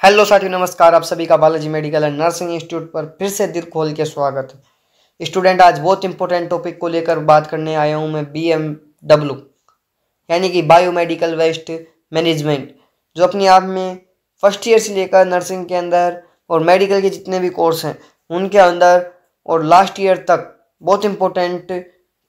Hello साथियों, नमस्कार। आप सभी का Balaji medical and nursing institute पर फिर से दिल खोल के स्वागत है। स्टूडेंट, आज बहुत इंपॉर्टेंट टॉपिक को लेकर बात करने आया हूं मैं। BMW यानी कि बायोमेडिकल वेस्ट मैनेजमेंट, जो अपने आप में फर्स्ट ईयर से लेकर नर्सिंग के अंदर और मेडिकल के जितने भी कोर्स हैं उनके अंदर और लास्ट ईयर तक बहुत इंपॉर्टेंट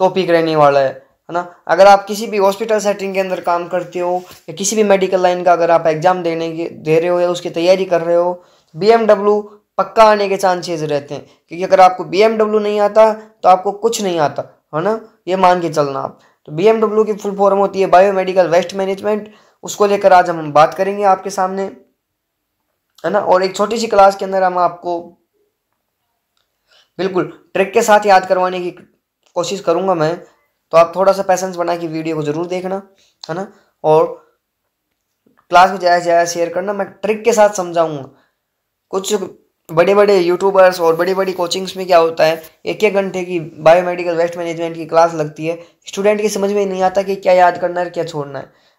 टॉपिक रहने वाला है ना। अगर आप किसी भी हॉस्पिटल सेटिंग के अंदर काम करते हो या किसी भी मेडिकल लाइन का अगर आप एग्जाम दे रहे हो या उसकी तैयारी कर रहे हो, BMW पक्का आने के चांसेस रहते हैं। क्योंकि अगर आपको BMW नहीं आता तो आपको कुछ नहीं आता, है ना, ये मान के चलना आप। तो BMW की फुल फॉर्म होती है बायोमेडिकल वेस्ट मैनेजमेंट। उसको लेकर आज हम बात करेंगे आपके सामने, है ना। और एक छोटी सी क्लास के अंदर हम आपको बिल्कुल ट्रिक के साथ याद करवाने की कोशिश करूंगा मैं। तो आप थोड़ा सा पैसेंस बना के वीडियो को जरूर देखना, है ना। और क्लास में ज़्यादा से ज़्यादा शेयर करना। मैं ट्रिक के साथ समझाऊंगा। कुछ बड़े बड़े यूट्यूबर्स और बड़ी बड़ी कोचिंग्स में क्या होता है, एक एक घंटे की बायोमेडिकल वेस्ट मैनेजमेंट की क्लास लगती है, स्टूडेंट की समझ में नहीं आता कि क्या याद करना है क्या छोड़ना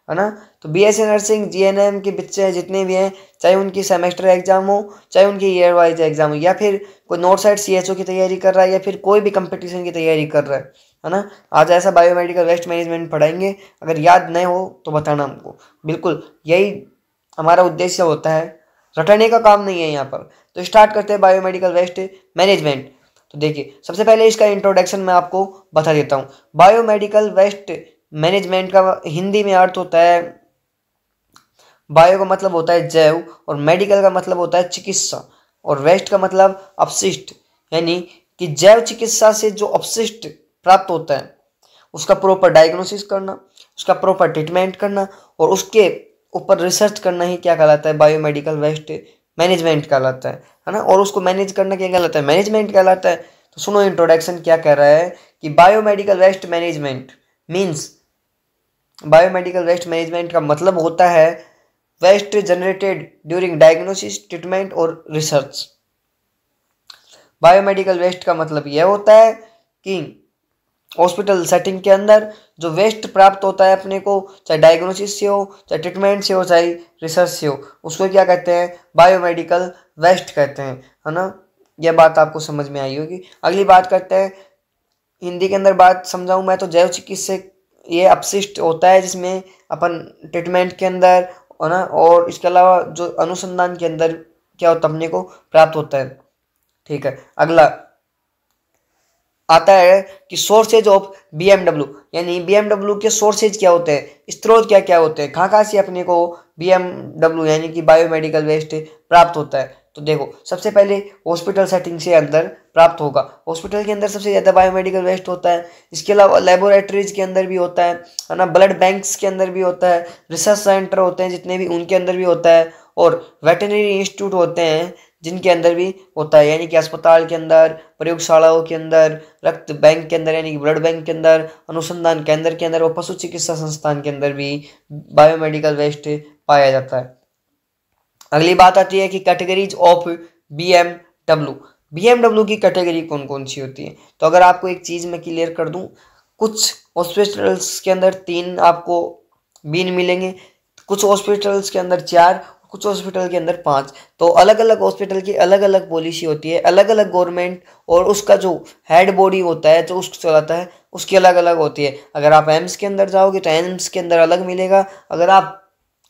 है ना। तो BSc नर्सिंग GNM के बच्चे जितने भी हैं, चाहे उनकी सेमेस्टर एग्जाम हो, चाहे उनकी ईयर वाइज एग्जाम हो, या फिर कोई नॉर्थ साइड CHO की तैयारी कर रहा है, या फिर कोई भी कंपटीशन की तैयारी कर रहा है ना, आज ऐसा बायोमेडिकल वेस्ट मैनेजमेंट पढ़ाएंगे। अगर याद नहीं हो तो बताना हमको। बिल्कुल यही हमारा उद्देश्य होता है, रटने का काम नहीं है यहाँ पर। तो स्टार्ट करते हैं बायोमेडिकल वेस्ट मैनेजमेंट। तो देखिए, सबसे पहले इसका इंट्रोडक्शन मैं आपको बता देता हूँ। बायोमेडिकल वेस्ट मैनेजमेंट का हिंदी में अर्थ होता है, बायो का मतलब होता है जैव, और मेडिकल का मतलब होता है चिकित्सा, और वेस्ट का मतलब अपशिष्ट। यानी कि जैव चिकित्सा से जो अपशिष्ट प्राप्त होता है उसका प्रॉपर डायग्नोसिस करना, उसका प्रॉपर ट्रीटमेंट करना, और उसके ऊपर रिसर्च करना ही क्या कहलाता है, बायोमेडिकल वेस्ट मैनेजमेंट कहलाता है ना। और उसको मैनेज करना क्या कहलाता है, मैनेजमेंट कहलाता है। तो सुनो इंट्रोडक्शन क्या कह रहा है कि biomedical waste management means, biomedical waste management का मतलब होता है waste generated during diagnosis, treatment और रिसर्च। बायोमेडिकल वेस्ट का मतलब यह होता है कि हॉस्पिटल सेटिंग के अंदर जो वेस्ट प्राप्त होता है अपने को, चाहे डायग्नोसिस से हो, चाहे ट्रीटमेंट से हो, चाहे रिसर्च से हो, उसको क्या कहते हैं, बायोमेडिकल वेस्ट कहते हैं, है ना। यह बात आपको समझ में आई होगी। अगली बात करते हैं, हिंदी के अंदर बात समझाऊं मैं तो, जैव चिकित्सा ये अपशिष्ट होता है जिसमें अपन ट्रीटमेंट के अंदर, है ना, और इसके अलावा जो अनुसंधान के अंदर क्या होता है अपने को प्राप्त होता है। ठीक है, अगला आता है कि सोर्सेज ऑफ BMW, यानी BMW के सोर्सेज क्या होते हैं, स्रोत क्या क्या होते हैं, कहाँ से अपने को BMW यानी कि बायोमेडिकल वेस्ट प्राप्त होता है। तो देखो, सबसे पहले हॉस्पिटल सेटिंग से अंदर प्राप्त होगा। हॉस्पिटल के अंदर सबसे ज़्यादा बायोमेडिकल वेस्ट होता है। इसके अलावा लेबोरेटरीज के अंदर भी होता है ना, ब्लड बैंक्स के अंदर भी होता है, रिसर्च सेंटर होते हैं जितने भी उनके अंदर भी होता है, और वेटरनरी इंस्टीट्यूट होते हैं जिनके अंदर भी होता है। यानी कि अस्पताल के अंदर, प्रयोगशालाओं के अंदर, रक्त बैंक के अंदर यानी कि ब्लड बैंक के अंदर, अनुसंधान केंद्र के अंदर और पशु चिकित्सा संस्थान के अंदर भी बायोमेडिकल वेस्ट पाया जाता है। अगली बात आती है कि कैटेगरीज ऑफ BMW। BMW की कैटेगरी कौन कौन सी होती है। तो अगर आपको एक चीज़ मैं क्लियर कर दूं, कुछ हॉस्पिटल्स के अंदर 3 आपको बीन मिलेंगे, कुछ हॉस्पिटल्स के अंदर 4, कुछ हॉस्पिटल के अंदर 5। तो अलग अलग हॉस्पिटल की अलग अलग पॉलिसी होती है, अलग अलग गवर्नमेंट और उसका जो हेड बॉडी होता है जो उसको चलाता है उसकी अलग अलग होती है। अगर आप एम्स के अंदर जाओगे तो एम्स के अंदर अलग मिलेगा। अगर आप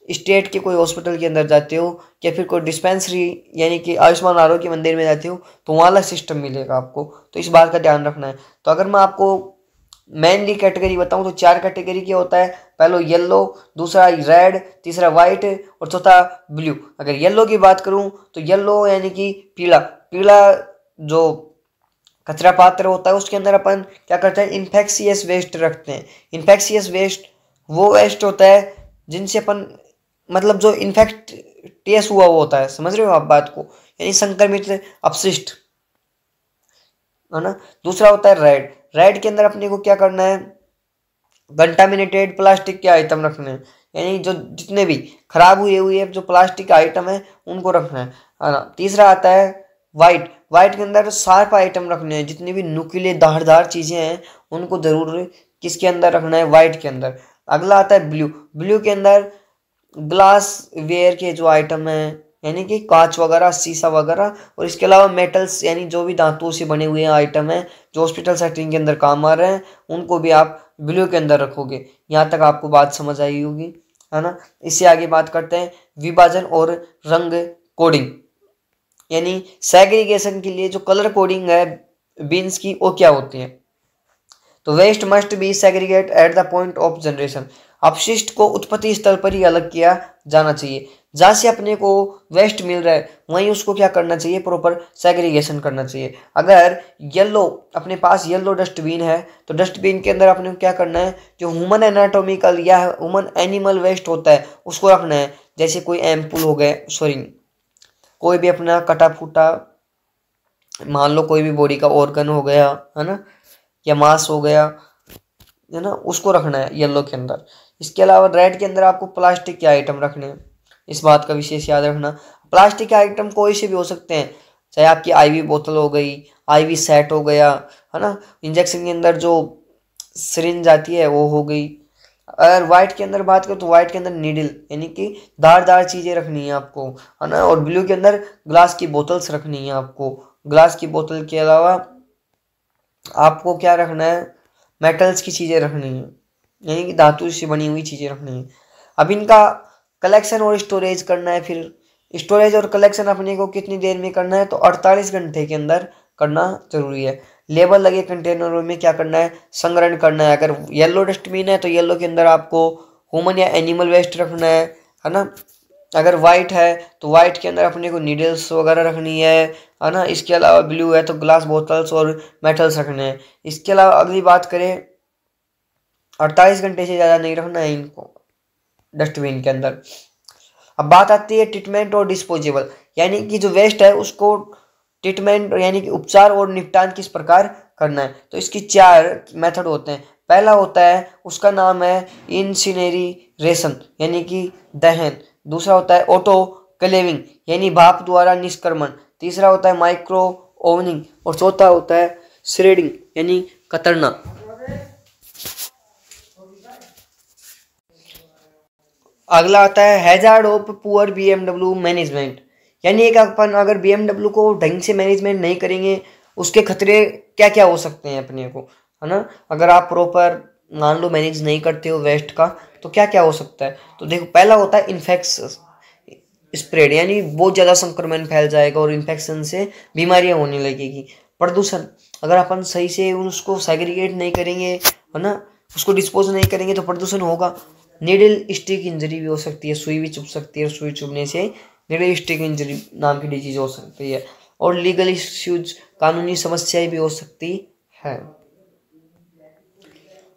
स्टेट के कोई हॉस्पिटल के अंदर जाते हो या फिर कोई डिस्पेंसरी यानी कि आयुष्मान आरोग्य मंदिर में जाते हो तो वहाँ अलग सिस्टम मिलेगा आपको। तो इस बात का ध्यान रखना है। तो अगर मैं आपको मेनली कैटेगरी बताऊं तो 4 कैटेगरी क्या होता है। पहला येलो, दूसरा रेड, तीसरा वाइट और चौथा ब्लू। अगर येलो की बात करूं तो येलो यानी कि पीला, पीला जो कचरा पात्र होता है उसके अंदर अपन क्या करते हैं, इन्फेक्शियस वेस्ट रखते हैं। इन्फेक्शियस वेस्ट वो वेस्ट होता है जिनसे अपन मतलब जो इन्फेक्टियस हुआ होता है, समझ रहे हो आप बात को, यानी संक्रमित अपशिष्ट, है ना। दूसरा होता है रेड। रेड के अंदर अपने को क्या करना है, कंटामिनेटेड प्लास्टिक के आइटम रखने हैं, यानी जो जितने भी खराब हुए हुए जो प्लास्टिक के आइटम है उनको रखना है ना। तीसरा आता है वाइट। वाइट के अंदर शार्प आइटम रखने हैं, जितनी भी नुकीले धारदार चीज़ें हैं उनको जरूर किसके अंदर रखना है, वाइट के अंदर। अगला आता है ब्लू। ब्लू के अंदर ग्लास वेयर के जो आइटम हैं यानी कि कांच वगैरह, शीशा वगैरह, और इसके अलावा मेटल्स यानी जो भी धातुओं से बने हुए आइटम हैं जो हॉस्पिटल सेटिंग के अंदर काम आ रहे हैं, उनको भी आप ब्लू के अंदर रखोगे। यहाँ तक आपको बात समझ आई होगी, है ना। इससे आगे बात करते हैं विभाजन और रंग कोडिंग, यानी सेग्रीगेशन के लिए जो कलर कोडिंग है बीन्स की, वो क्या होती है। तो waste must be segregate at the point of generation, अपशिष्ट को उत्पत्ति स्तर पर ही अलग किया जाना चाहिए। जहाँ से अपने को वेस्ट मिल रहा है वहीं उसको क्या करना चाहिए, प्रॉपर सेग्रीगेशन करना चाहिए। अगर येलो अपने पास येलो डस्टबिन है तो डस्टबिन के अंदर अपने को क्या करना है, जो ह्यूमन एनाटॉमिकल या ह्यूमन एनिमल वेस्ट होता है उसको रखना है। जैसे कोई एम्पुल हो गए, सॉरी कोई भी अपना कटा फूटा, मान लो कोई भी बॉडी का ऑर्गन हो गया, है ना, या मांस हो गया, है ना, उसको रखना है येलो के अंदर। इसके अलावा रेड के अंदर आपको प्लास्टिक के आइटम रखने हैं, इस बात का विशेष याद रखना। प्लास्टिक के आइटम कोई से भी हो सकते हैं, चाहे आपकी आईवी बोतल हो गई, आईवी सेट हो गया, है ना, इंजेक्शन के अंदर जो सिरिंज आती है वो हो गई। अगर व्हाइट के अंदर बात करें तो व्हाइट के अंदर नीडल यानी कि धारदार चीज़ें रखनी है आपको, है ना। और ब्लू के अंदर ग्लास की बोतल्स रखनी है आपको। ग्लास की बोतल के अलावा आपको क्या रखना है, मेटल्स की चीज़ें रखनी है, यानी कि धातु से बनी हुई चीज़ें रखनी है। अब इनका कलेक्शन और स्टोरेज करना है। फिर स्टोरेज और कलेक्शन अपने को कितनी देर में करना है, तो 48 घंटे के अंदर करना जरूरी है। लेबल लगे कंटेनरों में क्या करना है, संग्रहण करना है। अगर येलो डस्टबिन है तो येलो के अंदर आपको ह्यूमन या एनिमल वेस्ट रखना है ना। अगर वाइट है तो वाइट के अंदर अपने को नीडल्स वगैरह रखनी है ना। इसके अलावा ब्लू है तो ग्लास बोतल्स और मेटल्स रखने हैं। इसके अलावा अगली बात करें, 48 घंटे से ज़्यादा नहीं रखना है इनको डस्टबिन के अंदर। अब बात आती है ट्रीटमेंट और डिस्पोजेबल, यानी कि जो वेस्ट है उसको ट्रीटमेंट यानी कि उपचार और निपटान किस प्रकार करना है। तो इसकी 4 मेथड होते हैं। पहला होता है, उसका नाम है इंसिनेरेशन यानी कि दहन। दूसरा होता है ऑटो क्लेविंग यानी भाप द्वारा निष्क्रमण। तीसरा होता है माइक्रो ओवनिंग और चौथा होता है श्रेडिंग यानी कतरना। अगला आता है hazard of poor BMW management, यानी एक अपन अगर बीएमडब्ल्यू को ढंग से मैनेजमेंट नहीं करेंगे उसके खतरे क्या क्या हो सकते हैं अपने को, है ना। अगर आप प्रॉपर मान लो मैनेज नहीं करते हो वेस्ट का तो क्या क्या हो सकता है। तो देखो, पहला होता है इन्फेक्शन स्प्रेड, यानी बहुत ज़्यादा संक्रमण फैल जाएगा और इन्फेक्शन से बीमारियां होने लगेगी। प्रदूषण, अगर अपन सही से उसको सेग्रीगेट नहीं करेंगे, है ना, उसको डिस्पोज नहीं करेंगे तो प्रदूषण होगा। नीडल स्टिक इंजरी भी हो सकती है, सुई भी चुभ सकती है, सुई चुभने से नीडल स्टिक इंजरी नाम की डिजीज हो सकती है। और लीगल इश्यूज, कानूनी समस्याएं भी हो सकती है।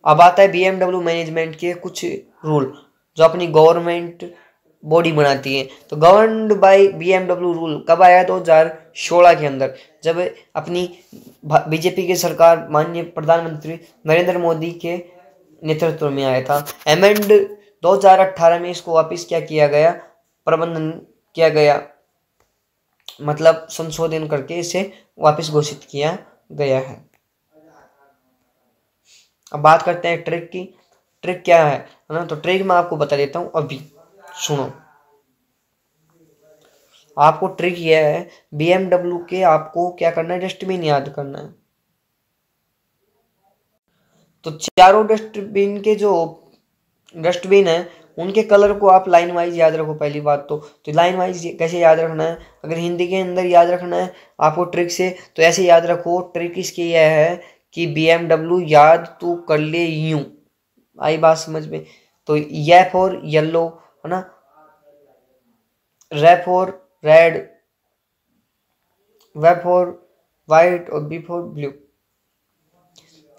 अब आता है बीएमडब्ल्यू मैनेजमेंट के कुछ रूल जो अपनी गवर्नमेंट बॉडी बनाती है। तो गवर्नड बाय बीएमडब्ल्यू रूल कब आया, 2016 के अंदर, जब अपनी बीजेपी की सरकार माननीय प्रधानमंत्री नरेंद्र मोदी के नेतृत्व में आया था। एमेंड 2018 में इसको वापस क्या किया गया, प्रबंधन किया गया, मतलब संशोधन करके इसे वापस घोषित किया गया है। अब बात करते हैं ट्रिक की। ट्रिक क्या है ना, तो ट्रिक मैं आपको बता देता हूं, अभी सुनो। आपको ट्रिक यह है, बीएमडब्ल्यू के आपको क्या करना है, डस्टबिन याद करना है। तो चारों डस्टबिन के जो डस्टबिन है उनके कलर को आप लाइन वाइज याद रखो। पहली बात तो लाइन वाइज कैसे याद रखना है, अगर हिंदी के अंदर याद रखना है आपको ट्रिक से, तो ऐसे याद रखो। ट्रिक इसकी यह है कि बीएमडब्ल्यू याद तू कर ले यूं। आई बात समझ में। तो ये फॉर येलो, है ना, रे for red, way for white और बी फॉर ब्लू।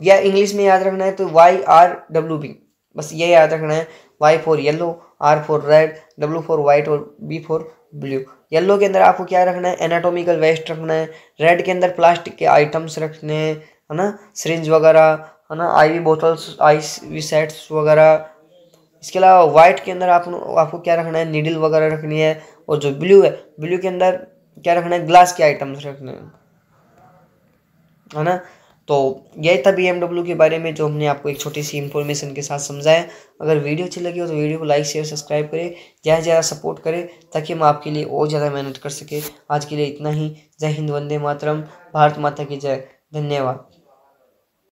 या इंग्लिश में याद रखना है तो YRWB, बस ये याद रखना है। Y for yellow, R for red, W for white और B फॉर ब्लू। येलो के अंदर आपको क्या रखना है, एनाटॉमिकल वेस्ट रखना है। रेड के अंदर प्लास्टिक के आइटम्स रखने हैं, है ना, सिरिंज वगैरह, है ना, आईवी बोतल्स, आईवी सेट्स वगैरह। इसके अलावा व्हाइट के अंदर आपको क्या रखना है, नीडल वगैरह रखनी है। और जो ब्लू है, ब्लू के अंदर क्या रखना है, ग्लास के आइटम्स रखने हैं, है ना। तो यही था BMW के बारे में जो हमने आपको एक छोटी सी इन्फॉर्मेशन के साथ समझाया। अगर वीडियो अच्छी लगी हो तो वीडियो को लाइक शेयर सब्सक्राइब करें, ज़्यादा से ज़्यादा सपोर्ट करें ताकि हम आपके लिए और ज़्यादा मेहनत कर सकें। आज के लिए इतना ही। जय हिंद, वंदे मातरम, भारत माता की जय। धन्यवाद।